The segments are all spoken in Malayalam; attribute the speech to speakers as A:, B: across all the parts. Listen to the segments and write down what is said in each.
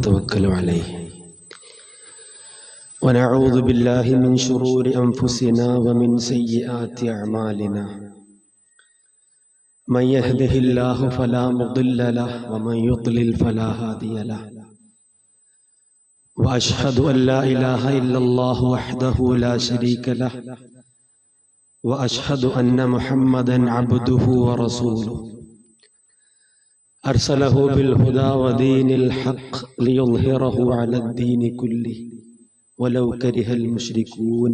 A: ونتوكل عليه ونعوذ بالله من شرور أنفسنا ومن سيئات أعمالنا من يهده الله فلا مضل له ومن يضلل فلا هادي له وأشهد أن لا إله إلا الله وحده لا شريك له وأشهد أن محمدا عبده ورسوله أرسله بالهدى ودين الحق ليظهره على الدين كله ولو كره المشركون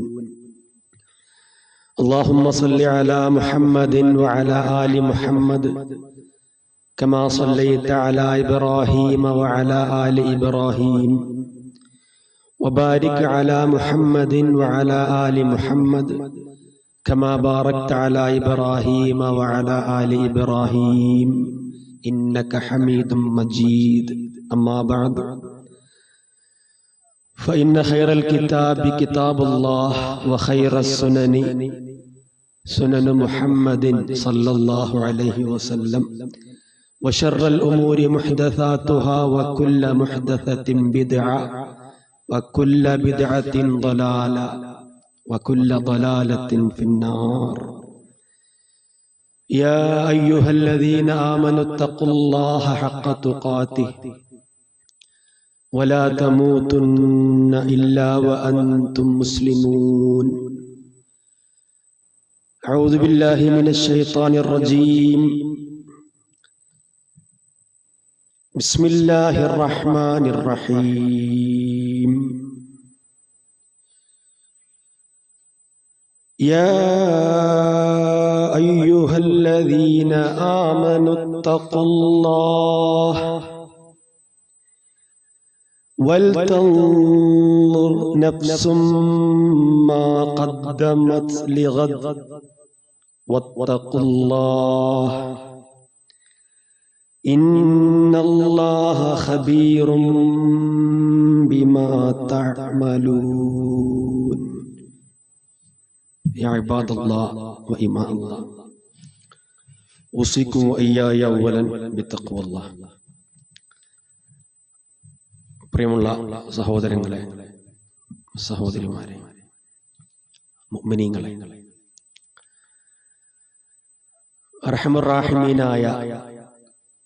A: اللهم صل على محمد وعلى آل محمد كما صليت على إبراهيم وعلى آل إبراهيم وبارك على محمد وعلى آل محمد كما باركت على إبراهيم وعلى آل إبراهيم إنك حميد مجيد أما بعد فإن خير الكتاب كتاب الله وخير السنن سنن محمد صلى الله عليه وسلم وشر الأمور محدثاتها وكل محدثة بدعة وكل بدعة ضلالة وكل ضلالة في النار يا أيها الذين آمنوا اتقوا الله حق تقاته ولا تموتن إلا وأنتم مسلمون أعوذ بالله من الشيطان الرجيم بسم الله الرحمن الرحيم يا أيها الذين آمنوا اتقوا الله ولتنظر نفس ما قدمت لغد واتقوا الله إن الله خبير بما تعملون يا عباد الله وإماء الله أوصيكم وإياي أولا بتقوى الله. പ്രിയമുള്ള സഹോദരങ്ങളെ, സഹോദരിമാരെ, മുഅ്മിനീങ്ങളെ, അർഹമുർ-റാഹിമീനായ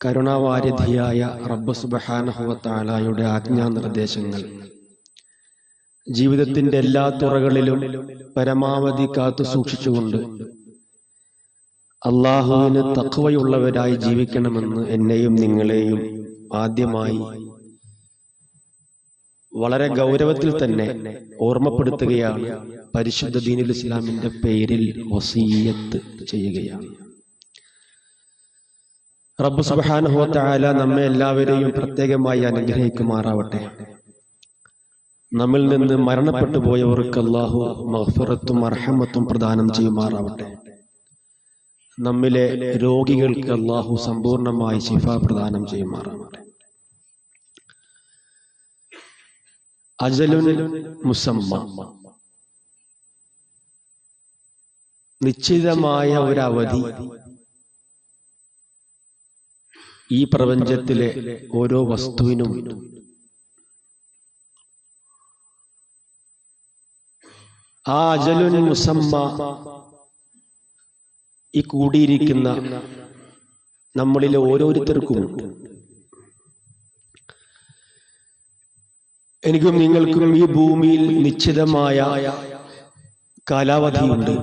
A: കരുണാവാരിധിയായ റബ്ബ് സുബ്ഹാനഹു വ തആലയുടെ ആജ്ഞാനിർദ്ദേശങ്ങൾ ജീവിതത്തിന്റെ എല്ലാ തുറകളിലും പരമാവധി കാത്തു സൂക്ഷിച്ചുകൊണ്ട് അല്ലാഹുവിന് തഖ്വയുള്ളവരായി ജീവിക്കണമെന്ന് എന്നെയും നിങ്ങളെയും ആദ്യമായി വളരെ ഗൗരവത്തിൽ തന്നെ ഓർമ്മപ്പെടുത്തുകയാണ്. പരിശുദ്ധ ദീനുൽ ഇസ്ലാമിന്റെ പേരിൽ വസിയ്യത്ത് ചെയ്യുകയാണ്. റബ്ബ് സുബ്ഹാനഹു വ തആല നമ്മെ എല്ലാവരെയും പ്രത്യേകമായി അനുഗ്രഹിക്കുമാറാവട്ടെ. നമ്മിൽ നിന്ന് മരണപ്പെട്ടു പോയവർക്ക് അല്ലാഹു മഗ്ഫിറത്തും മർഹമത്തും പ്രദാനം ചെയ്യുമാറാവട്ടെ. നമ്മിലെ രോഗികൾക്ക് അല്ലാഹു സമ്പൂർണമായി ശിഫ പ്രദാനം ചെയ്യുമാറാവട്ടെ. അജലുൻ മുസമ്മ, നിശ്ചിതമായ ഒരവധി ഈ പ്രപഞ്ചത്തിലെ ഓരോ വസ്തുവിനും ആ അജലുൻ മുസമ്മ ഈ കൂടിയിരിക്കുന്ന നമ്മളിലെ ഓരോരുത്തർക്കുമുണ്ട്. എനിക്കും നിങ്ങൾക്കും ഈ ഭൂമിയിൽ നിശ്ചിതമായ കാലാവധിയുണ്ട്.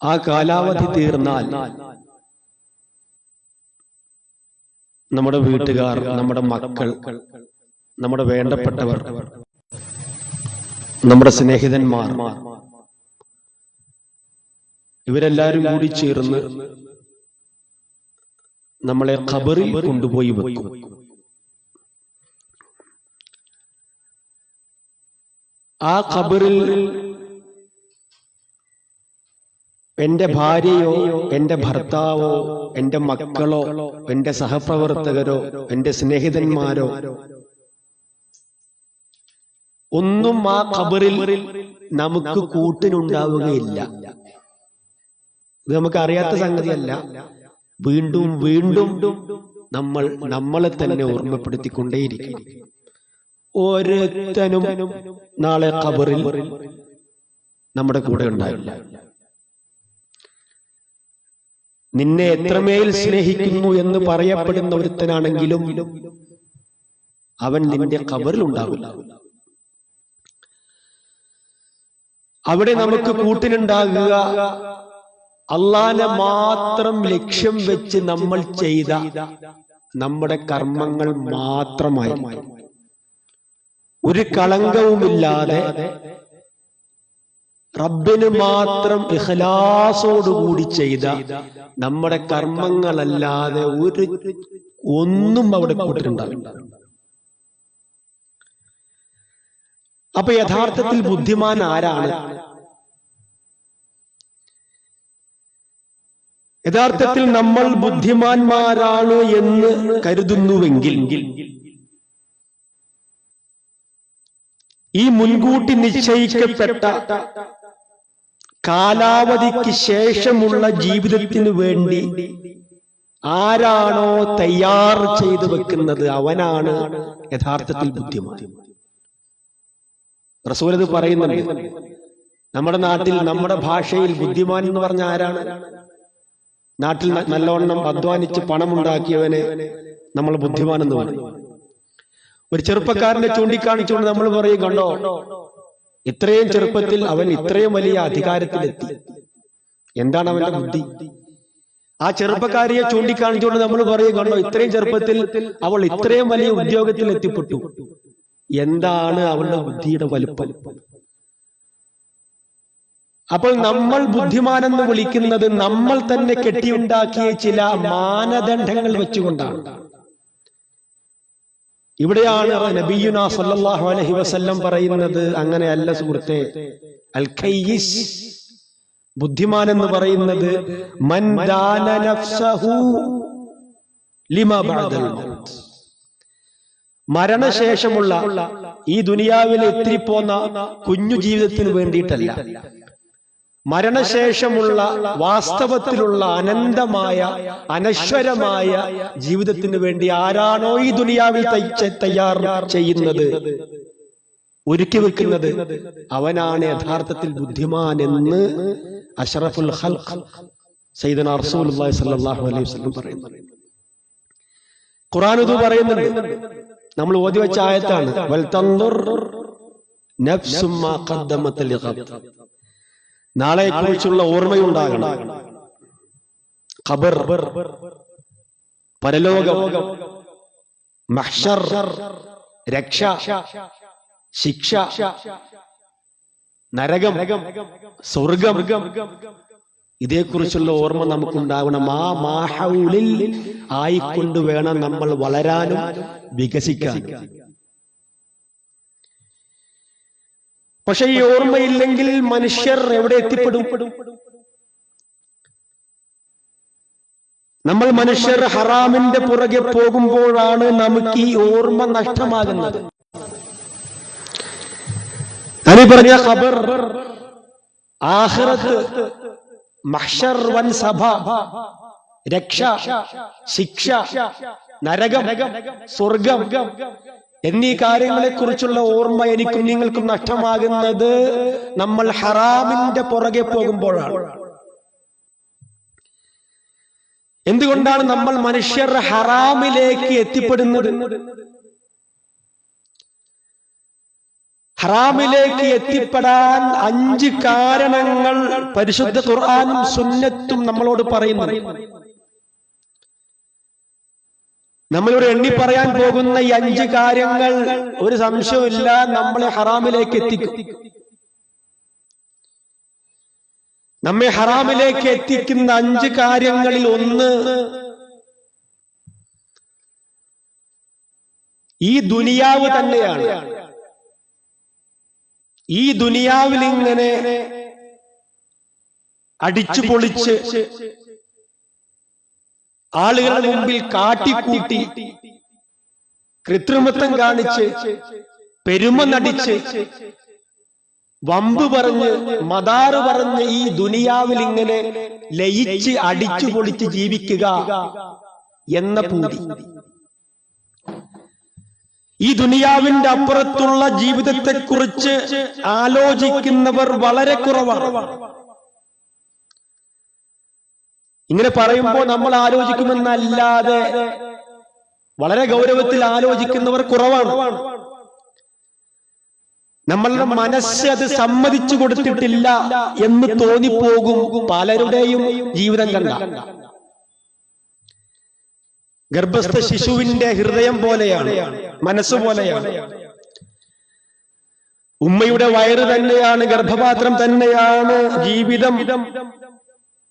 A: ആ കാലാവധി തീർന്നാൽ നമ്മുടെ വീട്ടുകാർ, നമ്മുടെ മക്കൾ, നമ്മുടെ വേണ്ടപ്പെട്ടവർ, നമ്മുടെ സ്നേഹിതന്മാർ, ഇവരെല്ലാവരും കൂടി ചേർന്ന് നമ്മളെ ഖബറിൽ കൊണ്ടുപോയി വെക്കും. ആ ഖബറിൽ എന്റെ ഭാര്യയോ എന്റെ ഭർത്താവോ എന്റെ മക്കളോ എന്റെ സഹപ്രവർത്തകരോ എന്റെ സ്നേഹിതന്മാരോ ഒന്നും ആ ഖബറിൽ നമുക്ക് കൂട്ടിനുണ്ടാവുകയില്ല. ഇത് നമുക്ക് അറിയാത്ത സംഗതിയല്ല. വീണ്ടും വീണ്ടും നമ്മൾ നമ്മളെ തന്നെ ഓർമ്മപ്പെടുത്തിക്കൊണ്ടേയിരിക്കണം. ഓരോരുത്തനും നാളെ ഖബറിൽ നമ്മുടെ കൂടെ ഉണ്ടാവില്ല. നിന്നെ എത്രമേൽ സ്നേഹിക്കുന്നു എന്ന് പറയപ്പെടുന്ന ഒരുത്തനാണെങ്കിലും അവൻ നിന്റെ ഖബറിൽ ഉണ്ടാവില്ല. അവിടെ നമുക്ക് കൂട്ടിനുണ്ടാകുക അള്ളാനെ മാത്രം ലക്ഷ്യം വെച്ച് നമ്മൾ ചെയ്ത നമ്മുടെ കർമ്മങ്ങൾ മാത്രമായിരിക്കും. ഒരു കളങ്കവുമില്ലാതെ റബ്ബിന് മാത്രം ഇഖ്ലാസോടുകൂടി ചെയ്ത നമ്മുടെ കർമ്മങ്ങളല്ലാതെ ഒന്നും അവിടെ കൂട്ടിനുണ്ടാവില്ല. അപ്പൊ യഥാർത്ഥത്തിൽ ബുദ്ധിമാൻ ആരാണ്? യഥാർത്ഥത്തിൽ നമ്മൾ ബുദ്ധിമാന്മാരാണ് എന്ന് കരുതുന്നുവെങ്കിൽ ഈ മുൻകൂട്ടി നിശ്ചയിക്കപ്പെട്ട കാലാവധിക്ക് ശേഷമുള്ള ജീവിതത്തിനു വേണ്ടി ആരാണോ തയ്യാർ ചെയ്തു വെക്കുന്നത് അവനാണ് യഥാർത്ഥത്തിൽ ബുദ്ധിമാൻ. റസൂൽ അത് പറയുന്നുണ്ട്. നമ്മുടെ നാട്ടിൽ, നമ്മുടെ ഭാഷയിൽ ബുദ്ധിമാൻ എന്ന് പറഞ്ഞ ആരാണ്? നാട്ടിൽ നല്ലോണം അധ്വാനിച്ച് പണമുണ്ടാക്കിയവനെ നമ്മൾ ബുദ്ധിമാൻ എന്ന് പറയും. ഒരു ചെറുപ്പക്കാരനെ ചൂണ്ടിക്കാണിച്ചുകൊണ്ട് നമ്മൾ പറയും, കണ്ടോ ഇത്രയും ചെറുപ്പത്തിൽ അവൻ ഇത്രയും വലിയ അധികാരത്തിലെത്തി, എന്താണ് അവന്റെ ബുദ്ധി? ആ ചെറുപ്പക്കാരിയെ ചൂണ്ടിക്കാണിച്ചുകൊണ്ട് നമ്മൾ പറയും, കണ്ടോ ഇത്രയും ചെറുപ്പത്തിൽ അവൾ ഇത്രയും വലിയ ഉദ്യോഗത്തിൽ എത്തിപ്പെട്ടു, എന്താണ് അവളുടെ ബുദ്ധിയുടെ വലുപ്പം? അപ്പോൾ നമ്മൾ ബുദ്ധിമാനെന്ന് വിളിക്കുന്നത് നമ്മൾ തന്നെ കെട്ടിയുണ്ടാക്കിയ ചില മാനദണ്ഡങ്ങൾ വെച്ചുകൊണ്ടാണ്. ഇവിടെയാണ് നബിയുനാ സല്ലല്ലാഹു അലൈഹി വസല്ലം പറയുന്നത്, അങ്ങനെയല്ല സുഹൃത്തെ. അൽ ഖയ്യിസ്, ബുദ്ധിമാൻ എന്ന് പറയുന്നത് മൻ ദാന നഫ്സഹു ലിമാ ബഅദൽ മൗത്ത്, മരണശേഷമുള്ള ഈ ദുനിയാവിൽ എത്തിപ്പോന്ന കുഞ്ഞു ജീവിതത്തിന് വേണ്ടിയിട്ടല്ല, മരണശേഷമുള്ള വാസ്തവത്തിലുള്ള അനന്തമായ അനശ്വരമായ ജീവിതത്തിന് വേണ്ടി ആരാണോ ഈ ദുനിയാവിൽ തയ്യാർ ചെയ്യുന്നത്, ഒരുക്കി വെക്കുന്നത്, അവനാണ് യഥാർത്ഥത്തിൽ ബുദ്ധിമാൻ എന്ന് അഷ്റഫുൽ ഖൽഖ് സയ്യിദുനാ റസൂലുള്ളാഹി സ്വല്ലല്ലാഹു അലൈഹി വസല്ലം പറയുന്നു. ഖുർആൻ ഇത് പറയുന്നുണ്ട്. നമ്മൾ ഓതി വെച്ച ആയത്താണ്, വൽ തൻദുർ നഫ്സും മാ ഖദ്ദമത് ലിഗദ്. നാളെ കുറിച്ചുള്ള ഓർമ്മയുണ്ടാകണം. ഖബർ, പരലോകം, മഹ്ശർ, രക്ഷ, ശിക്ഷ, നരകം, സ്വർഗം, ഇതേക്കുറിച്ചുള്ള ഓർമ്മ നമുക്കുണ്ടാകണം. ആ മാഹൗലിൽ ആയിക്കൊണ്ട് വേണം നമ്മൾ വളരാനും വികസിക്കാനും. പക്ഷെ ഈ ഓർമ്മയില്ലെങ്കിൽ മനുഷ്യർ എവിടെ എത്തിപ്പെടും? നമ്മൾ മനുഷ്യർ ഹറാമിന്റെ പുറകെ പോകുമ്പോഴാണ് നമുക്ക് ഈ ഓർമ്മ നഷ്ടമാകുന്നത്. നബി പറഞ്ഞ ഖബർ, ആഖിറത്ത്, മഹ്ശർ, വൻ സഭ, രക്ഷ, ശിക്ഷ, നരകം, സ്വർഗം എന്നീ കാര്യങ്ങളെ കുറിച്ചുള്ള ഓർമ്മ എനിക്കും നിങ്ങൾക്കും നഷ്ടമാകുന്നത് നമ്മൾ ഹറാമിന്റെ പുറകെ പോകുമ്പോഴാണ്. എന്തുകൊണ്ടാണ് നമ്മൾ മനുഷ്യർ ഹറാമിലേക്ക് എത്തിപ്പെടുന്നത്? ഹറാമിലേക്ക് എത്തിപ്പെടാൻ 5 കാരണങ്ങൾ പരിശുദ്ധ ഖുർആനും സുന്നത്തും നമ്മളോട് പറയുന്നു. നമ്മളിവിടെ എണ്ണി പറയാൻ പോകുന്ന ഈ 5 കാര്യങ്ങൾ ഒരു സംശയമില്ല നമ്മളെ ഹറാമിലേക്ക് എത്തിക്കും. നമ്മെ ഹറാമിലേക്ക് എത്തിക്കുന്ന 5 കാര്യങ്ങളിൽ ഒന്ന്, ഈ ദുനിയാവ് തന്നെയാണ്. ഈ ദുനിയാവിൽ ഇങ്ങനെ അടിച്ചു പൊളിച്ച് ആളുകളുടെ മുമ്പിൽ കാട്ടിക്കൂട്ടി കൃത്രിമത്വം കാണിച്ച് പെരുമ നടിച്ച് വമ്പ് പറഞ്ഞ് മദാറ് പറഞ്ഞ് ഈ ദുനിയാവിൽ ഇങ്ങനെ ലയിച്ച് അടിച്ചു പൊളിച്ച് ജീവിക്കുക എന്ന പൂതി. ഈ ദുനിയാവിന്റെ അപ്പുറത്തുള്ള ജീവിതത്തെക്കുറിച്ച് ആലോചിക്കുന്നവർ വളരെ കുറവാണ്. ഇങ്ങനെ പറയുമ്പോൾ നമ്മൾ ആലോചിക്കുമെന്നല്ലാതെ വളരെ ഗൗരവത്തിൽ ആലോചിക്കുന്നവർ കുറവാണ്. നമ്മളുടെ മനസ്സ് അത് സമ്മതിച്ചു കൊടുത്തിട്ടില്ല എന്ന് തോന്നിപ്പോകും പലരുടെയും ജീവിതം കണ്ട. ഗർഭസ്ഥ ശിശുവിന്റെ ഹൃദയം പോലെയാണ്, മനസ്സ് പോലെയാണ്. ഉമ്മയുടെ വയറ് തന്നെയാണ്, ഗർഭപാത്രം തന്നെയാണ് ജീവിതം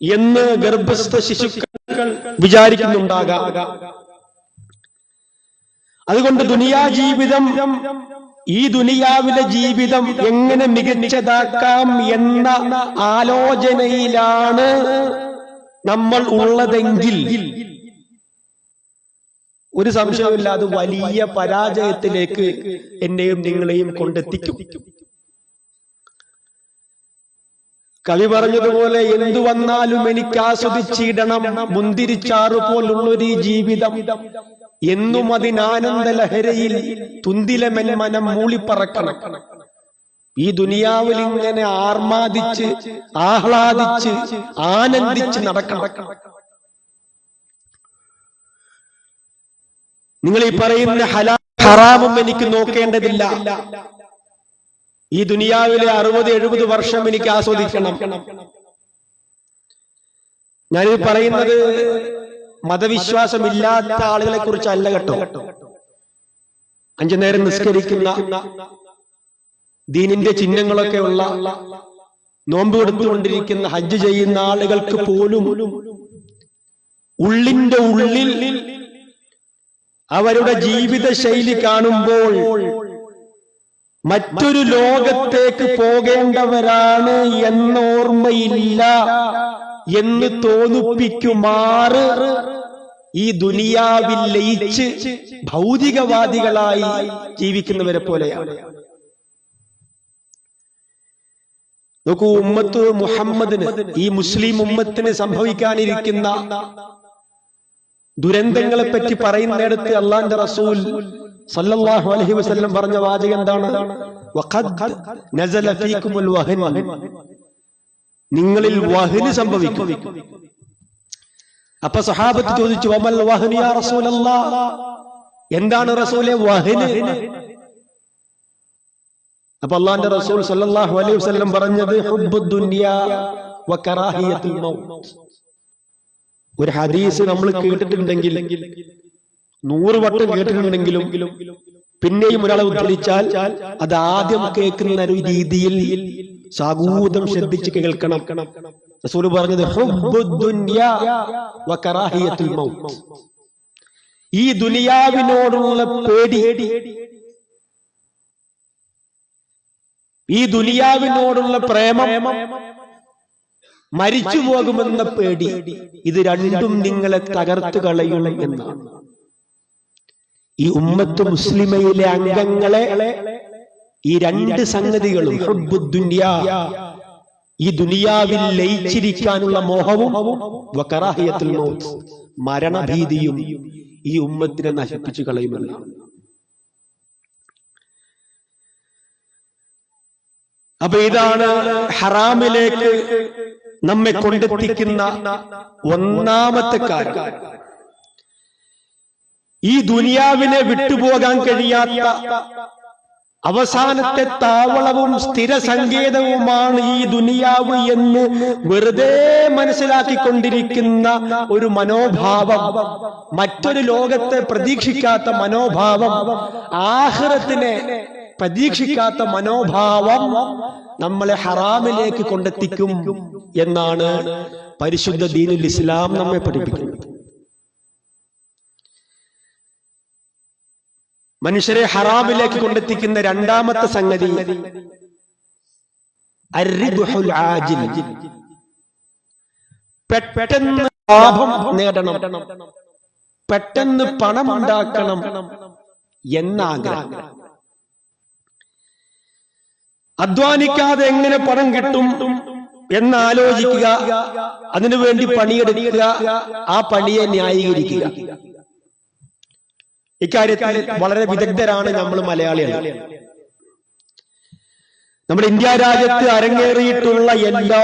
A: എന്ന് ഗർഭസ്ഥ ശിശുക്കൾ വിചാരിക്കുന്നുണ്ടാകാം. അതുകൊണ്ട് ഈ ദുനിയാവിലെ ജീവിതം എങ്ങനെ മികച്ചതാക്കാം എന്ന ആലോചനയിലാണ് നമ്മൾ ഉള്ളതെങ്കിൽ ഒരു സംശയമില്ല, അത് വലിയ പരാജയത്തിലേക്ക് എന്നെയും നിങ്ങളെയും കൊണ്ടെത്തിക്കും. കവി പറഞ്ഞതുപോലെ, എന്തു വന്നാലും എനിക്ക് ആസ്വദിച്ചിടണം മുന്തിരിച്ചാറു പോലുള്ളൊരു ജീവിതം, എന്നും അതിനാനന്ദ ലഹരയിൽ തുന്തിലമെൻ മനം മൂളിപ്പറക്കണം. ഈ ദുനിയാവിൽ ഇങ്ങനെ ആർമാദിച്ച് ആഹ്ലാദിച്ച് ആനന്ദിച്ച് നടക്കണം. നിങ്ങൾ ഈ പറയുന്ന ഹറാമും എനിക്ക് നോക്കേണ്ടതില്ല. ഈ ദുനിയാവിലെ 60-70 വർഷം എനിക്ക് ആസ്വദിക്കണം. ഞാനിത് പറയുന്നത് മതവിശ്വാസമില്ലാത്ത ആളുകളെ കുറിച്ചല്ല കേട്ടോ. 5 നേരം നിസ്കരിക്കുന്ന, ദീനിന്റെ ചിഹ്നങ്ങളൊക്കെ ഉള്ള, നോമ്പ് എടുത്തുകൊണ്ടിരിക്കുന്ന, ഹജ്ജ് ചെയ്യുന്ന ആളുകൾക്ക് പോലും ഉള്ളിന്റെ ഉള്ളിൽ അവരുടെ ജീവിത ശൈലി കാണുമ്പോൾ മറ്റൊരു ലോകത്തേക്ക് പോകേണ്ടവരാണ് എന്നോർമ്മയില്ല എന്ന് തോന്നിപ്പിക്കുമാറ് ഈ ദുനിയാവിൽ ലയിച്ച് ഭൗതികവാദികളായി ജീവിക്കുന്നവരെ പോലെയാണ്. നോക്കൂ, ഉമ്മത്ത് മുഹമ്മദിന്, ഈ മുസ്ലിം ഉമ്മത്തിന് സംഭവിക്കാനിരിക്കുന്ന ദുരന്തങ്ങളെ പറ്റി പറയുന്നിടത്ത് അള്ളാന്റെ റസൂൽ സല്ലല്ലാഹു അലൈഹി വസല്ലം പറഞ്ഞ വാചകം എന്താണ്? വഖദ് നസല ഫീകുമുൽ വഹൻ, നിങ്ങളിൽ വഹന് സംഭവിക്കും. അപ്പൊ സഹാബത്ത് ചോദിച്ചു, വമൽ വഹൻ യാ റസൂലല്ലാഹ്, എന്താണ് റസൂലേ വഹന്? അപ്പൊ അള്ളാന്റെ റസൂൽ സല്ലല്ലാഹു അലൈഹി വസല്ലം പറഞ്ഞത് ഹുബ്ബുദ് ദുനിയാ വകറാഹിയത്തുൽ മൗത്ത്. ഒരു ഹദീസ് നമ്മൾ കേട്ടിട്ടുണ്ടെങ്കിൽ, 100 വട്ടം കേട്ടിട്ടുണ്ടെങ്കിലും പിന്നെയും ഒരാളെ ഉദ്ധരിച്ചാൽ അത് ആദ്യം കേൾക്കുന്ന ഒരു രീതിയിൽ സാഗൂതം ശ്രദ്ധിച്ച് കേൾക്കണം. റസൂൽ പറഞ്ഞത് ഹുബ്ബുദ് ദുനിയാ വകറാഹിയത്തുൽ മൗത്ത്, ഈ ദുനിയാവിനോടുള്ള പേടി, ഈ ദുനിയാവിനോടുള്ള പ്രേമം, മരിച്ചു പോകുമെന്ന പേടി, ഇത് രണ്ടും നിങ്ങളെ തകർത്തു കളയും എന്നാണ്. ഈ ഉമ്മത്ത് മുസ്ലിമയിലെ അംഗങ്ങളെ ഈ 2 സംഗതികളും, ഹുബ്ബുദ് ദുനിയാ, ഈ ദുനിയാവിൽ ലയിച്ചിരിക്കാനുള്ള മോഹവും, വകറാഹിയത്തുൽ മൗത്ത്, മരണഭീതിയും ഈ ഉമ്മത്തിനെ നശിപ്പിച്ചു കളയുമെന്നാണ്. അപ്പൊ ഇതാണ് ഹറാമിലേക്ക് നമ്മെ കൊണ്ടെത്തിക്കുന്ന ഒന്നാമത്തെ കാര്യം. ഈ ദുനിയാവിനെ വിട്ടുപോകാൻ കഴിയാത്ത അവസാനത്തെ താവളവും സ്ഥിര സങ്കേതവുമാണ് ഈ ദുനിയാവ് എന്ന് വെറുതെ മനസ്സിലാക്കിക്കൊണ്ടിരിക്കുന്ന ഒരു മനോഭാവം, മറ്റൊരു ലോകത്തെ പ്രതീക്ഷിക്കാത്ത മനോഭാവം, ആഖിറത്തിനെ പ്രതീക്ഷിക്കാത്ത മനോഭാവം നമ്മളെ ഹറാമിലേക്ക് കൊണ്ടെത്തിക്കും എന്നാണ് പരിശുദ്ധ ദീനുൽ ഇസ്ലാം നമ്മെ പഠിപ്പിക്കുന്നത്. മനുഷ്യരെ ഹറാമിലേക്ക് കൊണ്ടെത്തിക്കുന്ന രണ്ടാമത്തെ സംഗതി അർറിബ്ഹുൽ ആജിൽ, പെട്ടെന്ന് ലാഭം നേടണം, പെട്ടെന്ന് പണം ഉണ്ടാക്കണം എന്ന ആഗ്രഹം. അധ്വാനിക്കാതെ എങ്ങനെ പണം കിട്ടും എന്നാലോചിക്കുക, അതിനുവേണ്ടി പണിയെടുക്കുക, ആ പണിയെ ന്യായീകരിക്കുക. ഇക്കാര്യത്തിൽ വളരെ വിദഗ്ധരാണ് നമ്മൾ മലയാളികൾ. നമ്മുടെ ഇന്ത്യ രാജ്യത്ത് അരങ്ങേറിയിട്ടുള്ള എല്ലാ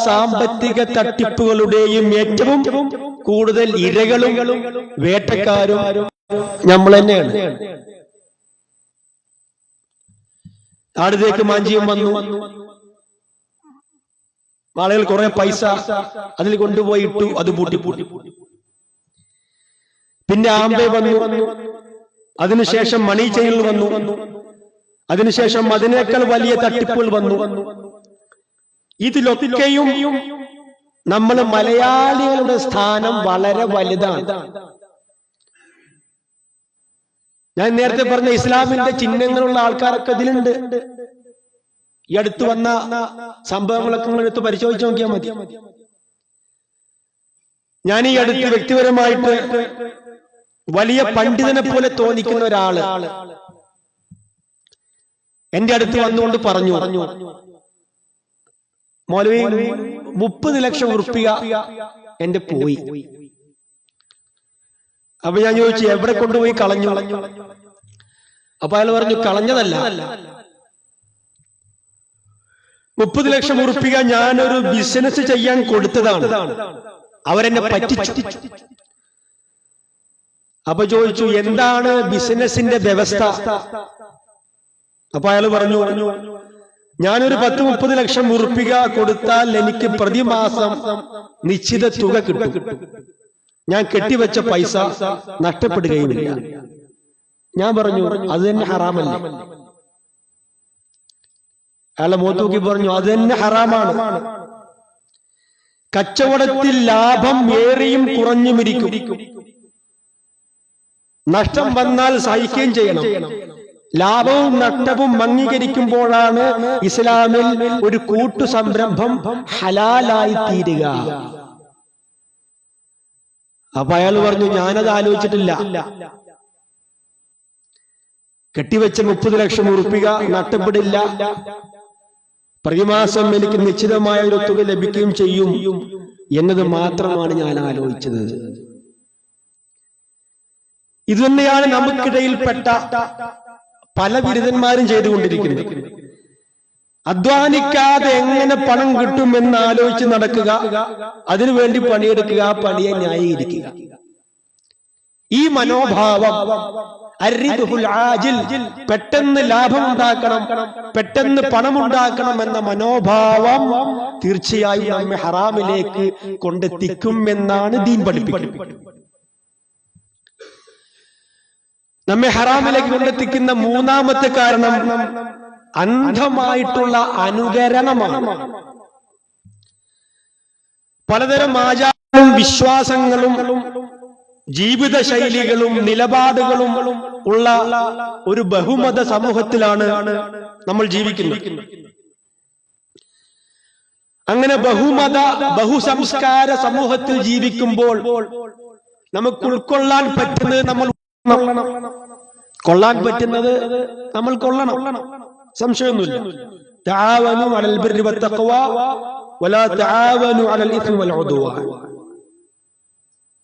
A: സാമ്പത്തിക തട്ടിപ്പുകളുടെയും ഏറ്റവും കൂടുതൽ ഇരകളും വേട്ടക്കാരും നമ്മൾ തന്നെയാണ്. ആടുതേക്ക് മാഞ്ചിയും വന്നു, ആളുകൾ കുറെ പൈസ അതിൽ കൊണ്ടുപോയി ഇട്ടു, അത് പൂട്ടി. പിന്നെ ആംബെ വന്നു, അതിനുശേഷം മണി ചെയിൻ വന്നു, അതിനുശേഷം അതിനേക്കാൾ വലിയ തട്ടിപ്പുകൾ വന്നു. ഇതിലൊക്കെയും നമ്മൾ മലയാളികളുടെ സ്ഥാനം വളരെ വലുതാണ്. ഞാൻ നേരത്തെ പറഞ്ഞ ഇസ്ലാമിന്റെ ചിഹ്നങ്ങളുള്ള ആൾക്കാരൊക്കെ ഇതിലുണ്ട്. ഈ അടുത്ത് വന്ന സംഭവങ്ങളൊക്കെ നിങ്ങൾ എടുത്ത് പരിശോധിച്ച് നോക്കിയാൽ മതി. ഞാൻ ഈ അടുത്ത് വ്യക്തിപരമായിട്ട് വലിയ പണ്ഡിതനെ പോലെ തോന്നിക്കുന്ന ഒരാള് എന്റെ അടുത്ത് വന്നുകൊണ്ട് പറഞ്ഞു, മൗലവി 30 ലക്ഷം ഉറുപ്പിക എന്റെ പോയി. അപ്പൊ ഞാൻ ചോദിച്ചു, എവിടെ കൊണ്ടുപോയി കളഞ്ഞു? അപ്പൊ അയാൾ പറഞ്ഞു, കളഞ്ഞതല്ല, 30 ലക്ഷം ഉറുപ്പിക ഞാനൊരു ബിസിനസ് ചെയ്യാൻ കൊടുത്തതാണ്, അവരെന്നെ പറ്റിച്ചു. അപ്പൊ ചോദിച്ചു, എന്താണ് ബിസിനസിന്റെ വ്യവസ്ഥ? അപ്പൊ അയാൾ പറഞ്ഞു, ഞാനൊരു 10-30 ലക്ഷം ഉറുപ്പിക കൊടുത്താൽ എനിക്ക് പ്രതിമാസം നിശ്ചിത തുക കിട്ടും, ഞാൻ കെട്ടിവെച്ച പൈസ നഷ്ടപ്പെടുകയുമില്ല. ഞാൻ പറഞ്ഞു, അത് തന്നെ ഹറാമല്ല. അയാളെ മുഖത്ത് പറഞ്ഞു, അത് തന്നെ ഹറാമാണ്. കച്ചവടത്തിൽ ലാഭം ഏറിയും കുറഞ്ഞുമിരിക്കും, നഷ്ടം വന്നാൽ സഹിക്കുകയും ചെയ്യണം. ലാഭവും നഷ്ടവും അംഗീകരിക്കുമ്പോഴാണ് ഇസ്ലാമിൽ ഒരു കൂട്ടു സംരംഭം ഹലാലായി തീരുക. അപ്പൊ അയാൾ പറഞ്ഞു, ഞാനത് ആലോചിച്ചിട്ടില്ല, കെട്ടിവെച്ച 30 ലക്ഷം ഉറുപ്പിക നഷ്ടപ്പെടില്ല, പ്രതിമാസം എനിക്ക് നിശ്ചിതമായ ഒരു തുക ലഭിക്കുകയും ചെയ്യും എന്നത് മാത്രമാണ് ഞാൻ ആലോചിച്ചത്. ഇത് തന്നെയാണ് നമുക്കിടയിൽപ്പെട്ട പല ബിരുദന്മാരും ചെയ്തുകൊണ്ടിരിക്കുന്നത്. അധ്വാനിക്കാതെ എങ്ങനെ പണം കിട്ടും എന്ന് ആലോചിച്ച് നടക്കുക, അതിനുവേണ്ടി പണിയെടുക്കുക, പണിയെ ന്യായീകരിക്കുക. ഈ മനോഭാവം പെട്ടെന്ന് ലാഭം ഉണ്ടാക്കണം, പെട്ടെന്ന് പണമുണ്ടാക്കണം എന്ന മനോഭാവം തീർച്ചയായും നമ്മെ ഹറാമിലേക്ക് കൊണ്ടെത്തിക്കും എന്നാണ് ദീൻ പഠിപ്പിക്കുന്നത്. നമ്മെ ഹറാമിലേക്ക് കൊണ്ടെത്തിക്കുന്ന മൂന്നാമത്തെ കാരണം അന്ധമായിട്ടുള്ള അനുകരണമാണ്. പലതരം ആചാരങ്ങളും വിശ്വാസങ്ങളും ജീവിത ശൈലികളും നിലപാടുകളും ഉള്ള ഒരു ബഹുമത സമൂഹത്തിലാണ് നമ്മൾ ജീവിക്കുന്നത്. അങ്ങനെ ബഹുസംസ്കാര സമൂഹത്തിൽ ജീവിക്കുമ്പോൾ നമുക്ക് ഉൾക്കൊള്ളാൻ പറ്റുന്നത് നമ്മൾ കൊള്ളാൻ പറ്റുന്നത് നമ്മൾ കൊള്ളണം, സംശയമൊന്നുമില്ല. തആവനു അലൽ ബിർരി വത്തഖ്വ വലാ തആവനു അലൽ ഇസ്മി വൽ ഉദ്വാൻ.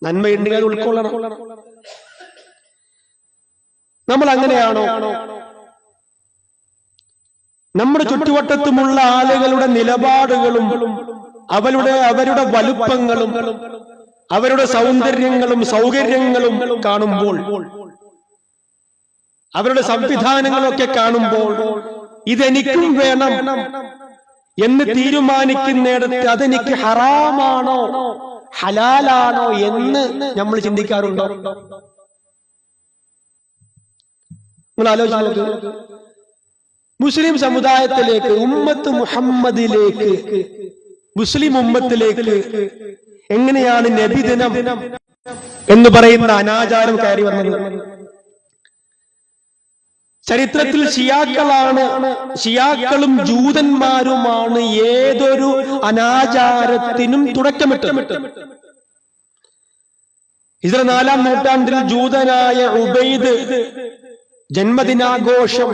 A: നന്മയുണ്ടെങ്കിൽ ഉൾക്കൊള്ളണം. നമ്മൾ അങ്ങനെയാണോ? നമ്മുടെ ചുറ്റുവട്ടത്തുമുള്ള ആളുകളുടെ നിലപാടുകളും അവരുടെ വലുപ്പങ്ങളും അവരുടെ സൗന്ദര്യങ്ങളും സൗകര്യങ്ങളും കാണുമ്പോൾ, അവരുടെ സംവിധാനങ്ങളൊക്കെ കാണുമ്പോൾ ഇതെനിക്കും വേണം എന്ന് തീരുമാനിക്കുന്നിടത്ത് അതെനിക്ക് ഹറാമാണോ ഹലാലാണോ എന്ന് നമ്മൾ ചിന്തിക്കാറുണ്ടോ? നിങ്ങൾ ആലോചിച്ച് നോക്ക്. മുസ്ലിം സമുദായത്തിലേക്ക്, ഉമ്മത്ത് മുഹമ്മദിലേക്ക്, മുസ്ലിം ഉമ്മത്തിലേക്ക് എങ്ങനെയാണ് നബിദിനം എന്ന് പറയുന്ന അനാചാരം കയറി വന്നത്? ചരിത്രത്തിൽ ഷിയാക്കളും ജൂതന്മാരുമാണ് ഏതൊരു അനാചാരത്തിനും തുടക്കമിട്ടത്. ഹിജ്റ 4-ാം നൂറ്റാണ്ടിൽ ജൂതനായ ഉബൈദ് ജന്മദിനാഘോഷം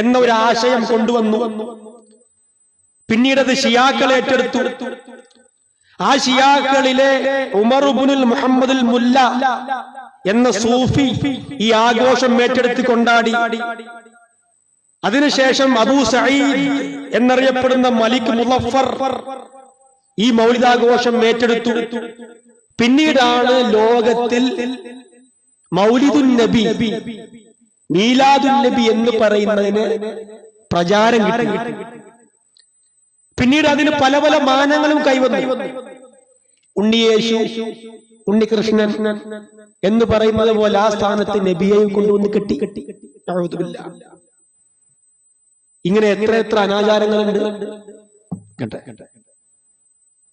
A: എന്ന ഒരു ആശയം കൊണ്ടുവന്നു. പിന്നീട് അത് ഷിയാക്കൾ ഏറ്റെടുത്തു. ആ ഷിയാക്കളിലെ ഉമർ ഇബ്നുൽ മുഹമ്മദുൽ മുല്ല എന്ന സൂഫി ഈ ആഘോഷം ഏറ്റെടുത്ത് കൊണ്ടാടി. അതിനുശേഷം അബൂ സഈദ് എന്നറിയപ്പെടുന്ന മലിക് മുളഫർ ഈ മൗലിദാഘോഷം ഏറ്റെടുത്തു. പിന്നീടാണ് ലോകത്തിൽ മൗലിദുൻ നബി, മീലാദുൻ നബി എന്ന് പറയുന്നതിന് പ്രചാരം കിട്ടി. പിന്നീട് അതിന് പല പല മാനങ്ങളും കൈവന്നു. ഉണ്ണിയേശു, ഉണ്ണികൃഷ്ണൻ എന്ന് പറയുന്നത് പോലെ ആ സ്ഥാനത്ത് നബിയെയും കൊണ്ടുവന്ന് കെട്ടി. ഇങ്ങനെ എത്ര അനാചാരങ്ങളുണ്ട്.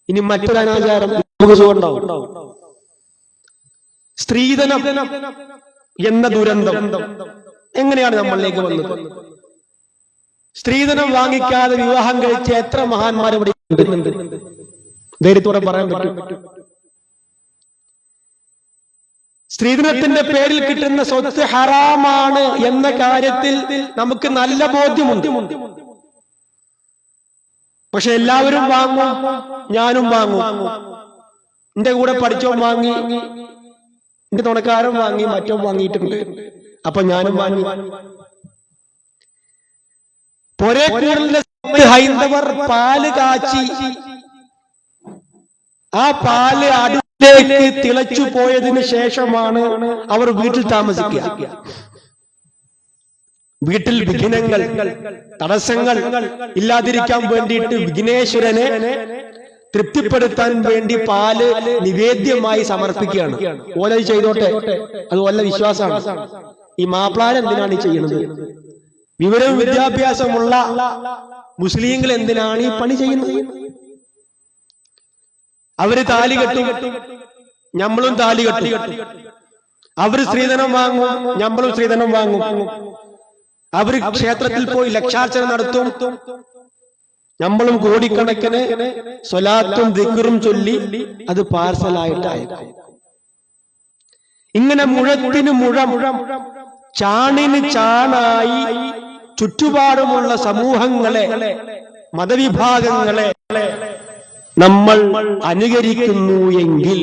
A: ഇനി മറ്റൊരു അനാചാരം സ്ത്രീധനം എന്ന ദുരന്തം എങ്ങനെയാണ് നമ്മളിലേക്ക് വന്നത്? സ്ത്രീധനം വാങ്ങിക്കാതെ വിവാഹം കഴിച്ച എത്ര മഹാന്മാർ ഇവിടെ ഉണ്ട്? ധൈര്യത്തോടെ പറയാൻ പറ്റും. സ്ത്രീധനത്തിന്റെ പേരിൽ കിട്ടുന്ന സ്വത്ത് ഹറാമാണ് എന്ന കാര്യത്തിൽ നമുക്ക് നല്ല ബോധ്യമുണ്ട്. പക്ഷെ എല്ലാവരും വാങ്ങും, ഞാനും വാങ്ങും. എന്റെ കൂടെ പഠിച്ചോ വാങ്ങി, എന്റെ തുണക്കാരൻ വാങ്ങി, മറ്റോ വാങ്ങിയിട്ടുണ്ട്, അപ്പൊ ഞാനും വാങ്ങി. ഒരേ കൂടുതൽ ഹൈന്ദവർ പാല് കാച്ചി ആ പാല് അടുത്തേക്ക് തിളച്ചു പോയതിന് ശേഷമാണ് അവർ വീട്ടിൽ താമസിക്കുക. വീട്ടിൽ വിഘ്നങ്ങൾ, തടസ്സങ്ങൾ ഇല്ലാതിരിക്കാൻ വേണ്ടിയിട്ട് വിഘ്നേശ്വരനെ തൃപ്തിപ്പെടുത്താൻ വേണ്ടി പാല് നിവേദ്യമായി സമർപ്പിക്കുകയാണ്. ഓല ചെയ്തോട്ടെ, അത് വല്ല വിശ്വാസമാണ്. ഈ മാപ്ലാൻ എന്തിനാണ് ഈ ചെയ്യുന്നത്? വിവരവും വിദ്യാഭ്യാസമുള്ള മുസ്ലിങ്ങൾ എന്തിനാണ് ഈ പണി ചെയ്യുന്നത്? അവര് താലി കെട്ടും, നമ്മളും താലി കെട്ടും. അവര് സ്ത്രീധനം വാങ്ങും, നമ്മളും സ്ത്രീധനം വാങ്ങും. അവര് ക്ഷേത്രത്തിൽ പോയി ലക്ഷാർച്ചന നടത്തും, നമ്മളും കോടിക്കണക്കിന് സ്വലാത്തും ദിക്റും ചൊല്ലി അത് പാർസലായിട്ട് അയക്കും. ഇങ്ങനെ മുഴത്തിന് മുഴം, ചാണിന് ചാണായി ചുറ്റുപാടുമുള്ള സമൂഹങ്ങളെ, മതവിഭാഗങ്ങളെ നമ്മൾ അനുകരിക്കുന്നു എങ്കിൽ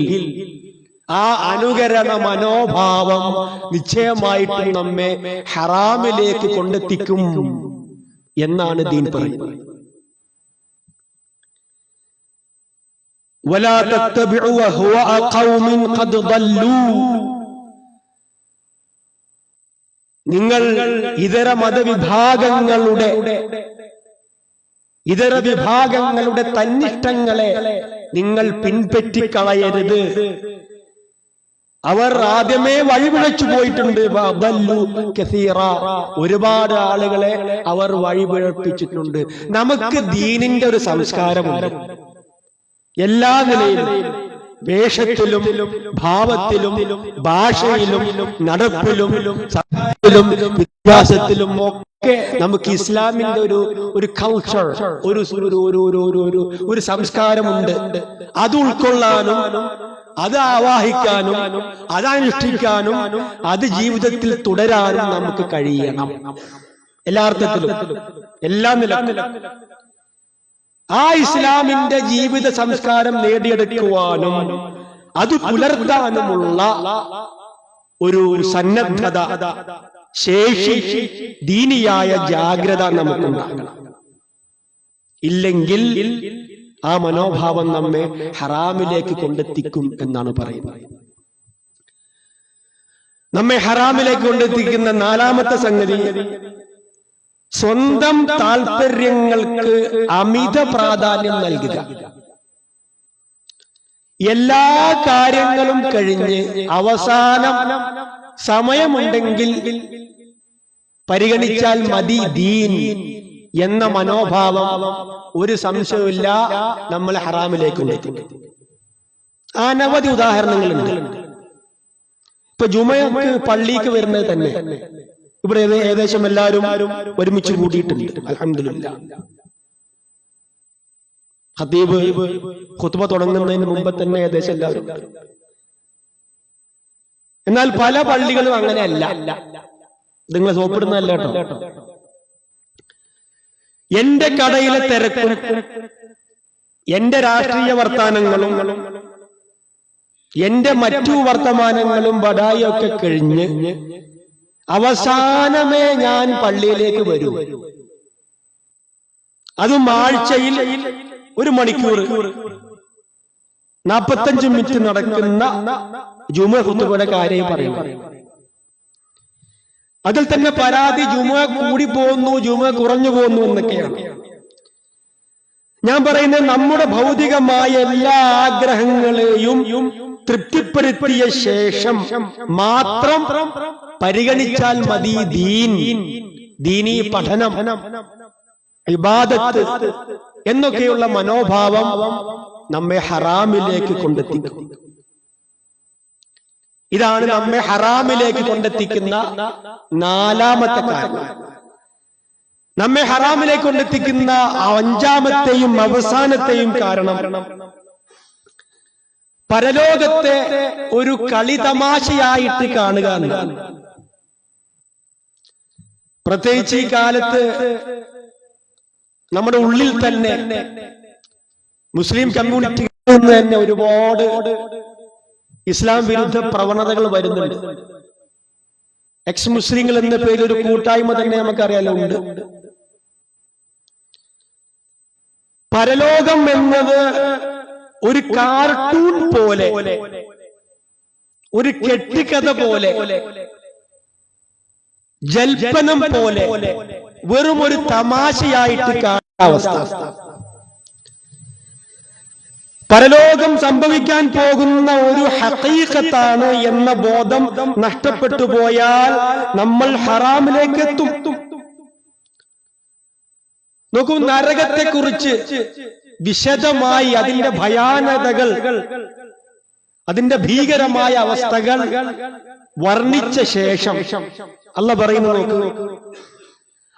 A: ആ അനുകരണ മനോഭാവം നിശ്ചയമായിട്ടും നമ്മെ ഹറാമിലേക്ക് കൊണ്ടെത്തിക്കും എന്നാണ് ദീൻ പറയുന്നത്. വലാ തത്തബിഉ അഹ്വാഅ ഖൗമിൻ ഖദ് ضلൂ. നിങ്ങൾ ഇതര വിഭാഗങ്ങളുടെ തന്നിഷ്ടങ്ങളെ നിങ്ങൾ പിൻപറ്റിക്കളയരുത്. അവർ ആദ്യമേ വഴിപിഴച്ചു പോയിട്ടുണ്ട്. ഒരുപാട് ആളുകളെ അവർ വഴിപിഴപ്പിച്ചിട്ടുണ്ട്. നമുക്ക് ദീനിന്റെ ഒരു സംസ്കാരമുണ്ട്. എല്ലാ നിലയിലും, വേഷത്തിലും, ഭാവത്തിലും, ഭാഷയിലും, നടപ്പിലും, വിദ്യാഭ്യാസത്തിലും ഒക്കെ നമുക്ക് ഇസ്ലാമിന്റെ ഒരു കൾച്ചർ, ഒരു സംസ്കാരമുണ്ട്. അത് ഉൾക്കൊള്ളാനും, അത് ആവാഹിക്കാനും, അതനുഷ്ഠിക്കാനും, അത് ജീവിതത്തിൽ തുടരാനും നമുക്ക് കഴിയണം. എല്ലാ അർത്ഥത്തിലും, എല്ലാ നിലയിലും ആ ഇസ്ലാമിന്റെ ജീവിത സംസ്കാരം നേടിയെടുക്കുവാനും അത് പുലർത്താനുമുള്ള ഒരു സന്നദ്ധത, ശേഷി, ദീനിയായ ജാഗ്രത നമുക്കുണ്ടാകണം. ഇല്ലെങ്കിൽ ആ മനോഭാവം നമ്മെ ഹറാമിലേക്ക് കൊണ്ടെത്തിക്കും എന്നാണ് പറയുന്നത്. നമ്മെ ഹറാമിലേക്ക് കൊണ്ടെത്തിക്കുന്ന നാലാമത്തെ സംഗതി, സ്വന്തം താല്പര്യങ്ങൾക്ക് അമിത പ്രാധാന്യം നൽകുക. എല്ലാ കാര്യങ്ങളും കഴിഞ്ഞ് അവസാനം സമയമുണ്ടെങ്കിൽ പരിഗണിച്ചാൽ മതി ദീൻ എന്ന മനോഭാവം ഒരു സംശയമില്ല നമ്മളെ ഹറാമിലേക്ക് കൊണ്ടെത്തിക്കും. അനവധി ഉദാഹരണങ്ങളുണ്ട്. ഇപ്പൊ ജുമയ്ക്ക് പള്ളിക്ക് വരുന്നത് തന്നെ ഇവിടെ ഏകദേശം എല്ലാവരും ഒരുമിച്ച് കൂടിയിട്ടുണ്ട്. അൽഹംദുലില്ലാ. ഖതീബ് ഖുത്ബ തുടങ്ങുന്നതിന് മുമ്പ് തന്നെ ഏകദേശം എല്ലാവരും. എന്നാൽ പല പള്ളികളും അങ്ങനെയല്ല. നിങ്ങൾ സോപ്പിടുന്നതല്ല കേട്ടോ. എന്റെ കടയിലെ തിരക്കും എന്റെ രാഷ്ട്രീയ വർത്തമാനങ്ങളും എന്റെ മറ്റു വർത്തമാനങ്ങളും ബടായൊക്കെ കഴിഞ്ഞ് അവസാനമേ ഞാൻ പള്ളിയിലേക്ക് വരൂ. അതും ആഴ്ചയിൽ 1 മണിക്കൂർ 45 മിനിറ്റ് നടക്കുന്ന ജുമുഅ ഖുതുബയുടെ കാര്യം പറയുന്നു. അതിൽ തന്നെ പരാതി ജുമുഅ കൂടി പോകുന്നു, ജുമുഅ കുറഞ്ഞു പോകുന്നു എന്നൊക്കെയാണ്. ഞാൻ പറയുന്നത് നമ്മുടെ ഭൗതികമായ എല്ലാ ആഗ്രഹങ്ങളെയും തൃപ്തിപ്പെടുത്തിയ ശേഷം മാത്രം പരിഗണിച്ചാൽ മതി ദീനീ പഠനം, ഇബാദത്ത് എന്നൊക്കെയുള്ള മനോഭാവം നമ്മെ ഹറാമിലേക്ക് കൊണ്ടെത്തിക്കും. ഇതാണ് നമ്മെ ഹറാമിലേക്ക് കൊണ്ടെത്തിക്കുന്ന 4ാമത്തെ കാര്യം. നമ്മെ ഹറാമിലേക്ക് കൊണ്ടെത്തിക്കുന്ന 5ാമത്തെയും അവസാനത്തെയും കാരണം പരലോകത്തെ ഒരു കളിതമാശയായിട്ട് കാണുക എന്നതാണ്. പ്രത്യേകിച്ച് ഈ കാലത്ത് നമ്മുടെ ഉള്ളിൽ തന്നെ മുസ്ലിം കമ്മ്യൂണിറ്റി തന്നെ ഒരുപാട് ഇസ്ലാം വിരുദ്ധ പ്രവണതകൾ വരുന്നുണ്ട്. എക്സ് മുസ്ലിങ്ങൾ എന്ന പേരിൽ ഒരു കൂട്ടായ്മ തന്നെ നമുക്കറിയാലോ ഉണ്ട്. പരലോകം എന്നത് ഒരു കാർട്ടൂൺ പോലെ, ഒരു കെട്ടിക്കഥ പോലെ, ജൽപ്പനം പോലെ, വെറും ഒരു തമാശയായിട്ട് കാണുന്ന അവസ്ഥ. പരലോകം സംഭവിക്കാൻ പോകുന്ന ഒരു ഹഖീഖത്താണ് എന്ന ബോധം നഷ്ടപ്പെട്ടു പോയാൽ നമ്മൾ ഹറാമിലേക്ക് എത്തും. നോക്കൂ, നരകത്തെക്കുറിച്ച് വിശദമായി അതിന്റെ ഭയാനകതകൾ, അതിന്റെ ഭീകരമായ അവസ്ഥകൾ വർണ്ണിച്ച ശേഷം അല്ലാഹ് പറയുന്നു, നോക്കൂ,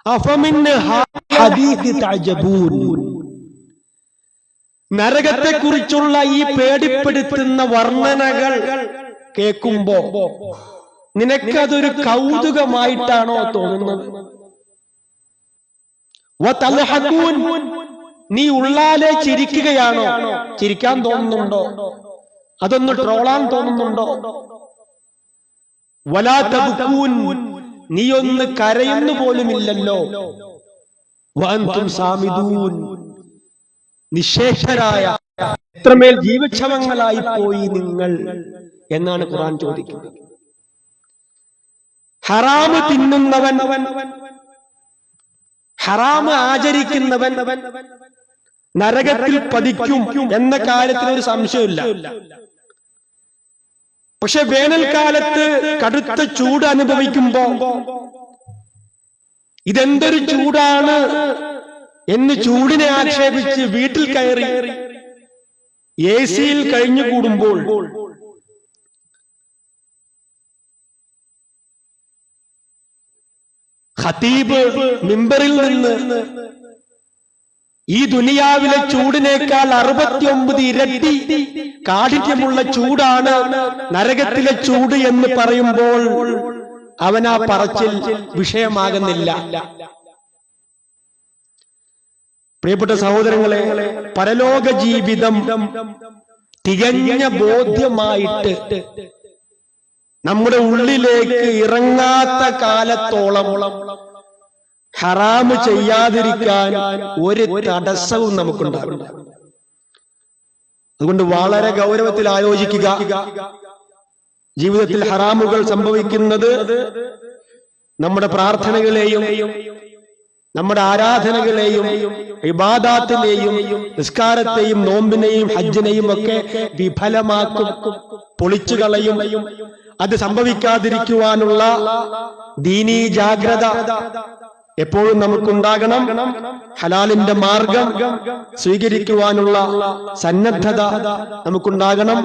A: അഫമിൻ ഹദീഥി തഅജബൂൻ. നരകത്തെക്കുറിച്ചുള്ള ഈ പേടിപ്പെടുത്തുന്ന വർണ്ണനകൾ കേൾക്കുമ്പോ നിനക്കതൊരു കൗതുകമായിട്ടാണോ തോന്നുന്നത്? നീ ഉള്ളാലെ ചിരിക്കുകയാണോ? ചിരിക്കാൻ തോന്നുന്നുണ്ടോ? അതൊന്ന് ട്രോളാൻ തോന്നുന്നുണ്ടോ? വലാ തബ്കൂൻ, നീ ഒന്ന് കരയുന്നു പോലുമില്ലല്ലോ. വഅൻതും സാമിദൂൻ, നിശേഷരായ എത്രമേൽ ജീവക്ഷമങ്ങളായി പോയി നിങ്ങൾ എന്നാണ് ഖുർആൻ ചോദിക്കുന്നത്. ഹറാമ് തിന്നുന്നവൻ, ഹറാമ് ആചരിക്കുന്നവൻ നരകത്തിൽ പതിക്കും എന്ന കാര്യത്തിൽ ഒരു സംശയമില്ല. പക്ഷെ വേനൽക്കാലത്ത് കടുത്ത ചൂട് അനുഭവിക്കുമ്പോ ഇതെന്തൊരു ചൂടാണ് എന്ന് ചൂടിനെ ആക്ഷേപിച്ച് വീട്ടിൽ കയറി AC-യിൽ കഴിഞ്ഞുകൂടുമ്പോൾ ഖതീബ് മിമ്പറിൽ നിന്ന് ഈ ദുനിയാവിലെ ചൂടിനേക്കാൾ 69 ഇരട്ടി കാഠിന്യമുള്ള ചൂടാണ് നരകത്തിലെ ചൂട് എന്ന് പറയുമ്പോൾ അവൻ ആ പറച്ചിൽ വിഷയമാകുന്നില്ല. പ്രിയപ്പെട്ട സഹോദരങ്ങളെ, പരലോക ജീവിതം തികഞ്ഞ ബോധ്യമായിട്ട് നമ്മുടെ ഉള്ളിലേക്ക് ഇറങ്ങാത്ത കാലത്തോളം ഹറാമ് ചെയ്യാതിരിക്കാൻ ഒരു തടസ്സവും നമുക്കുണ്ടാവില്ല. അതുകൊണ്ട് വളരെ ഗൗരവത്തിൽ ആലോചിക്കുക. ജീവിതത്തിൽ ഹറാമുകൾ സംഭവിക്കുന്നത് നമ്മുടെ പ്രാർത്ഥനകളെയും നമ്മുടെ ആരാധനകളെയും ഇബാദാത്തിനെയും നിസ്കാരത്തെയും നോമ്പിനെയും ഹജ്ജിനെയും ഒക്കെ വിഫലമാക്കും, പൊളിച്ചു കളയും. അത് സംഭവിക്കാതിരിക്കുവാനുള്ള ദീനീ ജാഗ്രത എപ്പോഴും നമുക്കുണ്ടാകണം. ഹലാലിന്റെ മാർഗം സ്വീകരിക്കുവാനുള്ള സന്നദ്ധത നമുക്കുണ്ടാകണം.